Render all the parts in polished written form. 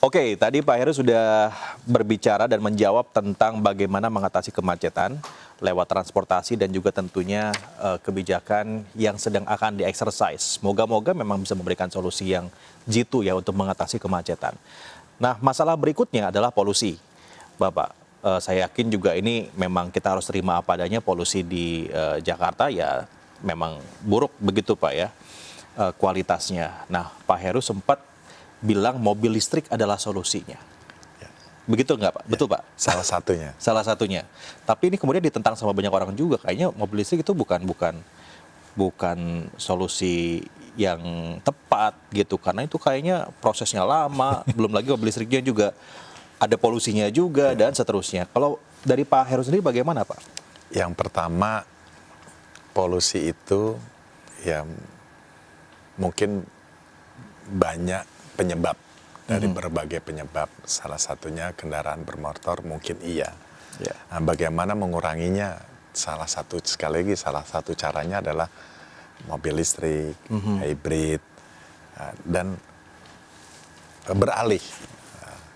Oke, tadi Pak Heru sudah berbicara dan menjawab tentang bagaimana mengatasi kemacetan lewat transportasi dan juga tentunya kebijakan yang sedang akan di-exercise. Moga-moga memang bisa memberikan solusi yang jitu ya untuk mengatasi kemacetan. Nah, masalah berikutnya adalah polusi. Bapak, saya yakin juga ini memang kita harus terima apa adanya, polusi di Jakarta ya memang buruk begitu Pak ya, kualitasnya. Nah, Pak Heru sempat bilang mobil listrik adalah solusinya. Ya. Begitu nggak Pak? Ya, Betul Pak? salah satunya. Salah satunya. Tapi ini kemudian ditentang sama banyak orang juga. Kayaknya mobil listrik itu bukan solusi yang tepat gitu. Karena itu kayaknya prosesnya lama. Belum lagi mobil listriknya juga ada polusinya juga dan seterusnya. Kalau dari Pak Heru sendiri bagaimana Pak? Yang pertama, polusi itu ya mungkin banyak penyebab dari berbagai penyebab. Salah satunya kendaraan bermotor mungkin iya. Ya. Nah, bagaimana menguranginya? Salah satu caranya adalah mobil listrik, hybrid, dan beralih.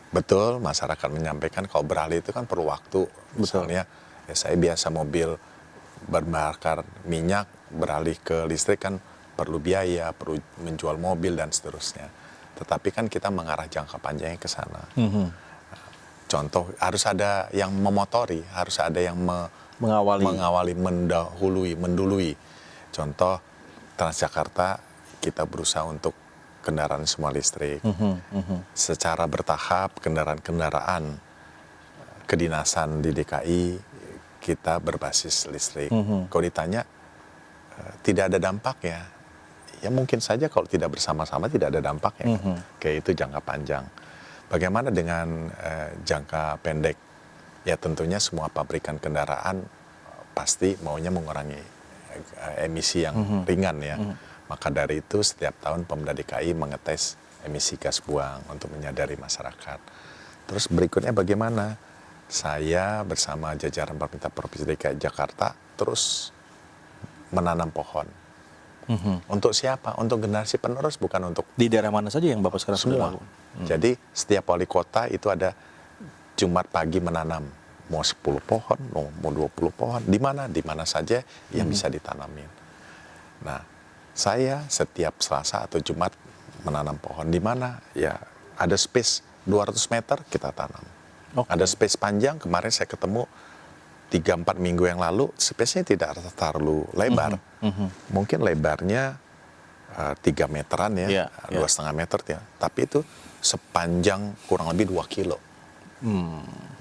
Betul, masyarakat menyampaikan kalau beralih itu kan perlu waktu. Misalnya, ya saya biasa mobil berbakar minyak, beralih ke listrik kan perlu biaya, perlu menjual mobil dan seterusnya. Tetapi kan kita mengarah jangka panjangnya ke sana. Contoh, harus ada yang memotori, harus ada yang mengawali, mendului. Contoh, Transjakarta kita berusaha untuk kendaraan semua listrik. Secara bertahap, kendaraan-kendaraan kedinasan di DKI kita berbasis listrik. Kalau ditanya, tidak ada dampaknya. Ya mungkin saja kalau tidak bersama-sama tidak ada dampaknya. Kayak itu jangka panjang. Bagaimana dengan jangka pendek? Ya tentunya semua pabrikan kendaraan pasti maunya mengurangi emisi yang ringan ya. Maka dari itu setiap tahun Pemda DKI mengetes emisi gas buang untuk menyadari masyarakat. Terus berikutnya bagaimana? Saya bersama jajaran pemerintah Provinsi DKI Jakarta terus menanam pohon. Untuk siapa? Untuk generasi penerus, bukan untuk... Di daerah mana saja yang Bapak sekarang sudah semua. lakukan? Jadi setiap wali kota itu ada Jumat pagi menanam. Mau 10 pohon, mau 20 pohon. Di mana saja yang bisa ditanamin. Nah, saya setiap Selasa atau Jumat menanam pohon. Di mana? Ya ada space 200 meter kita tanam. Ada space panjang, kemarin saya ketemu 3-4 minggu yang lalu, space-nya tidak terlalu lebar. Mungkin lebarnya 3 meteran ya, 2,5 meter ya. Tapi itu sepanjang kurang lebih 2 kilo.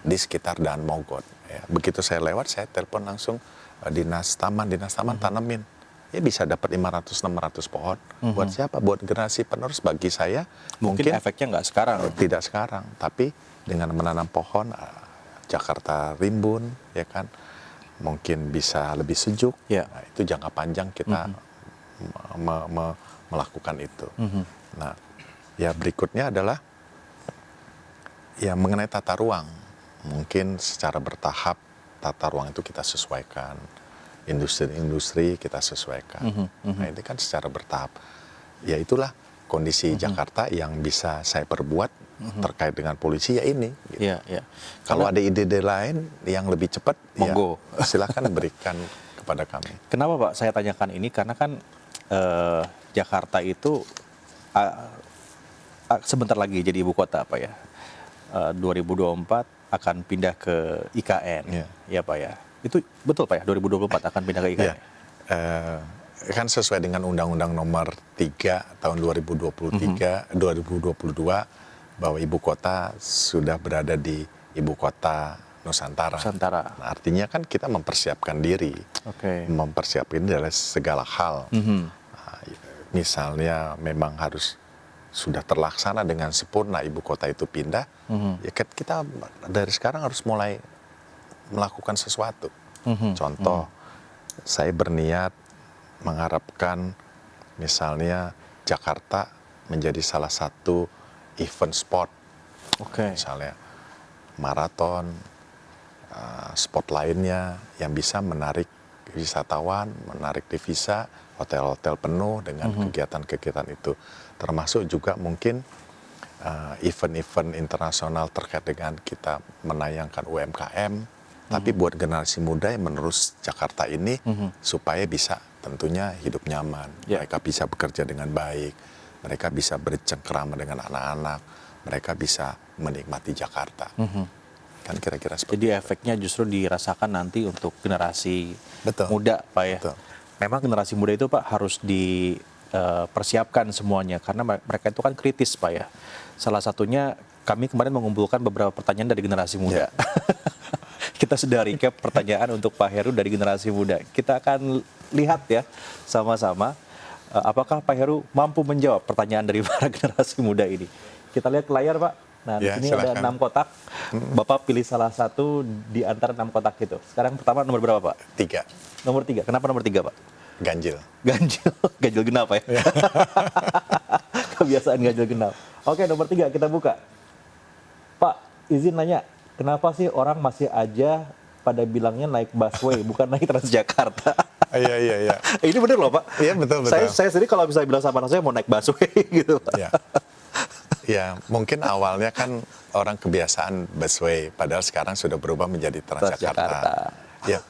Di sekitar Daan Mogot. Ya. Begitu saya lewat, saya telepon langsung dinas taman tanamin. Ya bisa dapat 500-600 pohon. Buat siapa? Buat generasi penerus. Bagi saya Mungkin efeknya nggak sekarang. Tidak sekarang, tapi dengan menanam pohon, Jakarta rimbun, ya kan, mungkin bisa lebih sejuk. Nah, itu jangka panjang kita melakukan itu. Nah, ya berikutnya adalah ya mengenai tata ruang. Mungkin secara bertahap tata ruang itu kita sesuaikan, industri-industri kita sesuaikan. Nah, ini kan secara bertahap. Ya itulah kondisi Jakarta yang bisa saya perbuat terkait dengan polisi ya ini. Gitu. Kalau ada ide-ide lain yang lebih cepat, monggo. Ya, silakan berikan kepada kami. Kenapa Pak saya tanyakan ini? Karena kan Jakarta itu sebentar lagi jadi ibu kota Pak ya. 2024 akan pindah ke IKN, ya Pak ya. Itu betul Pak ya, 2024 akan pindah ke IKN. Kan sesuai dengan Undang-Undang Nomor 3 tahun 2022 bahwa ibu kota sudah berada di ibu kota Nusantara. Nah, artinya kan kita mempersiapkan diri, mempersiapkan dari segala hal. Nah, misalnya memang harus sudah terlaksana dengan sempurna ibu kota itu pindah, ya kita dari sekarang harus mulai melakukan sesuatu. Contoh, saya berniat mengharapkan misalnya Jakarta menjadi salah satu event sport, misalnya maraton, sport lainnya yang bisa menarik wisatawan, menarik devisa, hotel-hotel penuh dengan kegiatan-kegiatan itu. Termasuk juga mungkin event-event internasional terkait dengan kita menayangkan UMKM, tapi buat generasi muda yang menerus Jakarta ini supaya bisa tentunya hidup nyaman, mereka bisa bekerja dengan baik, mereka bisa bercengkrama dengan anak-anak, mereka bisa menikmati Jakarta. Kan kira-kira seperti Jadi efeknya justru dirasakan nanti untuk generasi Betul. muda, Pak ya. Betul. Memang generasi muda itu Pak harus dipersiapkan semuanya karena mereka itu kan kritis, Pak ya. Salah satunya kami kemarin mengumpulkan beberapa pertanyaan dari generasi muda. Kita sudah recap pertanyaan untuk Pak Heru dari generasi muda. Kita akan lihat ya sama-sama apakah Pak Heru mampu menjawab pertanyaan dari para generasi muda ini. Kita lihat ke layar, Pak. Nah, di sini ada 6 kotak. Bapak pilih salah satu di antara 6 kotak itu. Sekarang pertama nomor berapa, Pak? 3. Nomor 3. Kenapa nomor 3, Pak? Ganjil. Ganjil. Ganjil genap, Pak ya. Kebiasaan ganjil genap. Oke, nomor 3 kita buka. Pak, izin nanya, kenapa sih orang masih aja pada bilangnya naik busway, bukan naik Transjakarta? Iya. Ini bener loh, Pak. Iya, betul. Saya sendiri kalau bisa bilang sama anak saya mau naik busway gitu, Pak. Iya. Ya, mungkin awalnya kan orang kebiasaan busway, padahal sekarang sudah berubah menjadi Transjakarta. Ya,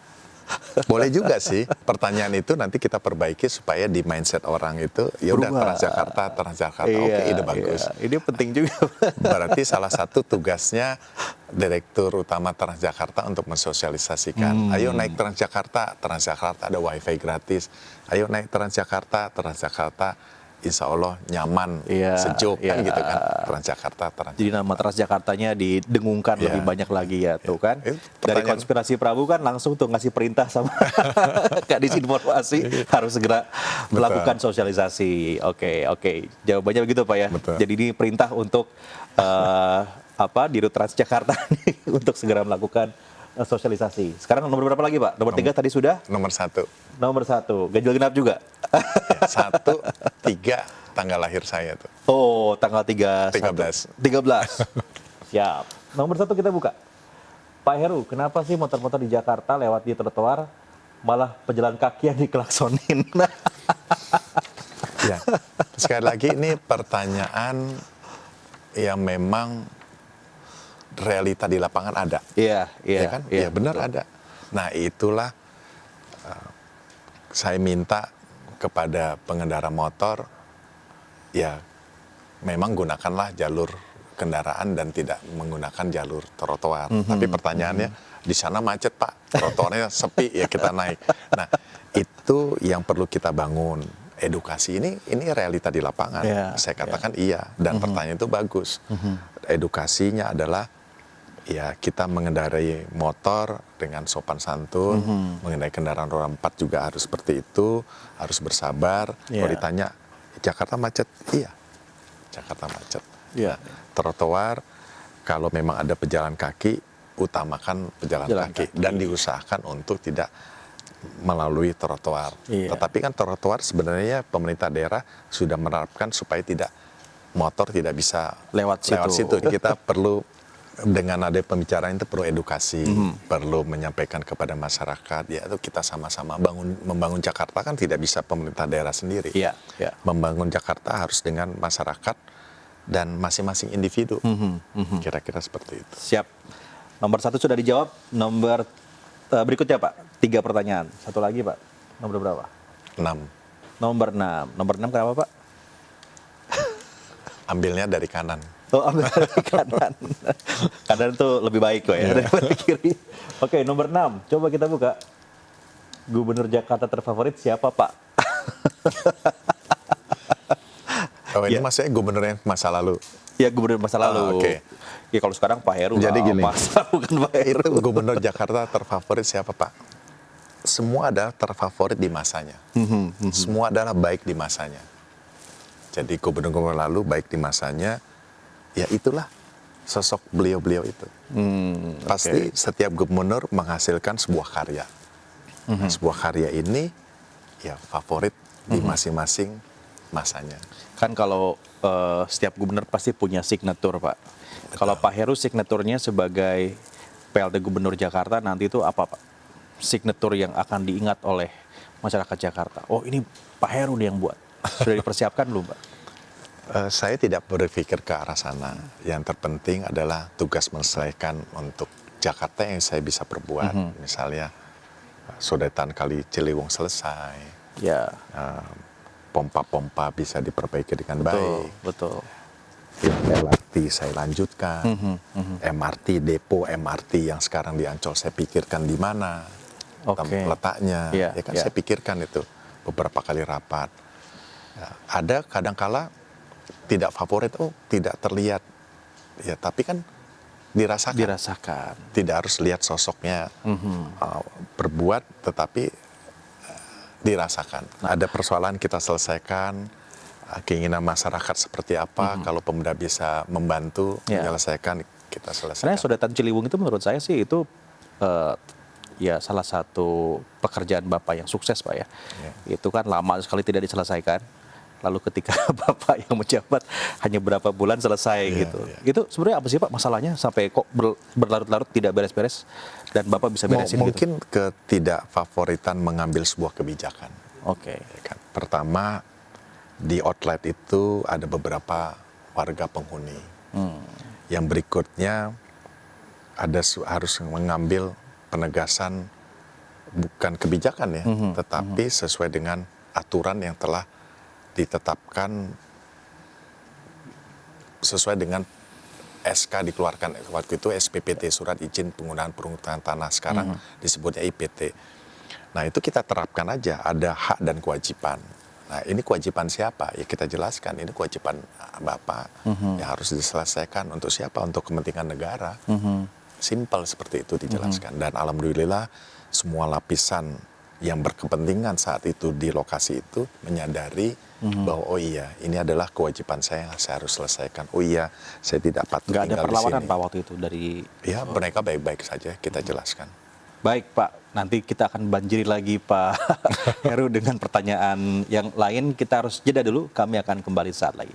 boleh juga sih. Pertanyaan itu nanti kita perbaiki supaya di mindset orang itu, ya udah Transjakarta. Oke, ide bagus. Ini penting juga. Berarti salah satu tugasnya Direktur Utama Transjakarta untuk mensosialisasikan. Ayo naik Transjakarta ada wifi gratis. Ayo naik Transjakarta Insya Allah nyaman, sejuk kan gitu kan. Transjakarta. Jadi nama Transjakartanya didengungkan lebih banyak lagi ya tuh kan. Dari konspirasi Prabu kan langsung tuh ngasih perintah sama Kadis Informasi harus segera melakukan sosialisasi. Oke. Jawabannya begitu, Pak ya. Betul. Jadi ini perintah untuk Dirut Transjakarta untuk segera melakukan sosialisasi. Sekarang nomor berapa lagi, Pak? Nomor 3 tadi sudah? Nomor 1. Nomor 1. Ganjil genap juga? 1, 3, tanggal lahir saya tuh. Oh, tanggal 13. 13. Siap. Nomor 1 kita buka. Pak Heru, kenapa sih motor-motor di Jakarta lewat di trotoar malah pejalan kaki yang dikelaksonin? Ya, sekali lagi ini pertanyaan yang memang realita di lapangan ada. Iya kan? Iya, benar ada. Nah, itulah saya minta kepada pengendara motor, ya memang gunakanlah jalur kendaraan dan tidak menggunakan jalur trotoar. Tapi pertanyaannya, di sana macet, Pak, trotoarnya sepi, ya kita naik. Nah, itu yang perlu kita bangun. Edukasi ini realita di lapangan. Saya katakan iya, dan pertanyaan itu bagus. Edukasinya adalah ya kita mengendarai motor dengan sopan santun, mengendarai kendaraan roda 4 juga harus seperti itu, harus bersabar. Kalau ditanya, Jakarta macet? Iya, Jakarta macet. Nah, trotoar, kalau memang ada pejalan kaki, utamakan pejalan kaki. Dan diusahakan untuk tidak melalui trotoar. Tetapi kan trotoar sebenarnya pemerintah daerah sudah menerapkan supaya motor tidak bisa lewat situ. Kita perlu dengan ada pembicaraan itu perlu edukasi, perlu menyampaikan kepada masyarakat. Ya itu kita sama-sama membangun Jakarta kan tidak bisa pemerintah daerah sendiri. Membangun Jakarta harus dengan masyarakat dan masing-masing individu. Kira-kira seperti itu. Siap. Nomor 1 sudah dijawab. Nomor berikutnya, Pak. 3 pertanyaan. Satu lagi, Pak. Nomor berapa? 6. Nomor 6. Nomor 6 kenapa, Pak? Ambilnya dari kanan. Oh, ambil dari kanan. Kanan itu lebih baik kok ya daripada kiri. Oke, nomor 6. Coba kita buka. Gubernur Jakarta terfavorit siapa, Pak? Oh, ini maksudnya gubernur yang masa lalu? Ya, gubernur masa lalu. Oke. Ya, kalau sekarang Pak Heru. Jadi gini, bukan Pak Heru. Itu gubernur Jakarta terfavorit siapa, Pak? Semua adalah terfavorit di masanya. Semua adalah baik di masanya. Jadi gubernur-gubernur lalu baik di masanya, ya itulah sosok beliau-beliau itu. Pasti setiap gubernur menghasilkan sebuah karya. Nah, sebuah karya ini ya favorit di masing-masing masanya. Kan kalau setiap gubernur pasti punya signatur, Pak. Betul. Kalau Pak Heru signaturnya sebagai PLT Gubernur Jakarta nanti itu apa, Pak? Signatur yang akan diingat oleh masyarakat Jakarta. Oh, ini Pak Heru nih yang buat. Sudah dipersiapkan belum, Pak? Saya tidak berpikir ke arah sana. Yang terpenting adalah tugas menyelesaikan untuk Jakarta yang saya bisa perbuat. Misalnya sodetan Kali Ciliwung selesai, Ya, pompa-pompa bisa diperbaiki dengan betul, baik. betul. LRT saya lanjutkan, MRT, depo MRT yang sekarang di Ancol saya pikirkan di mana Oke. letaknya. Iya, Ya kan iya. saya pikirkan itu beberapa kali rapat. Ya, ada kadangkala tidak favorit, tidak terlihat. Ya, tapi kan dirasakan. Dirasakan. Tidak harus lihat sosoknya berbuat, tetapi dirasakan. Ada persoalan kita selesaikan, keinginan masyarakat seperti apa, kalau pemuda bisa membantu Ya. menyelesaikan, kita Sebenarnya selesaikan. sodetan Ciliwung itu menurut saya sih itu ya salah satu pekerjaan Bapak yang sukses, Pak ya. Itu kan lama sekali tidak diselesaikan. Lalu ketika Bapak yang menjabat hanya berapa bulan selesai gitu. Itu sebenarnya apa sih Pak masalahnya sampai kok berlarut-larut tidak beres-beres dan Bapak bisa beresin gitu? Mungkin ketidakfavoritan mengambil sebuah kebijakan. Oke. Ya kan? Pertama, di outlet itu ada beberapa warga penghuni. Yang berikutnya harus mengambil penegasan, bukan kebijakan ya, tetapi sesuai dengan aturan yang telah ditetapkan sesuai dengan SK dikeluarkan waktu itu, SPPT, Surat Izin Penggunaan Perhutanan Tanah, sekarang disebutnya IPT. Nah itu kita terapkan aja, ada hak dan kewajiban. Nah ini kewajiban siapa? Ya kita jelaskan, ini kewajiban Bapak yang harus diselesaikan untuk siapa? Untuk kepentingan negara. Simpel seperti itu dijelaskan. Dan alhamdulillah semua lapisan yang berkepentingan saat itu di lokasi itu menyadari bahwa oh iya ini adalah kewajiban saya yang saya harus selesaikan. Oh iya saya tidak patut Nggak ada tinggal di perlawanan sini. Pak waktu itu dari... Ya mereka baik-baik saja, kita jelaskan. Baik Pak, nanti kita akan banjiri lagi Pak Heru dengan pertanyaan yang lain. Kita harus jeda dulu, kami akan kembali saat lagi.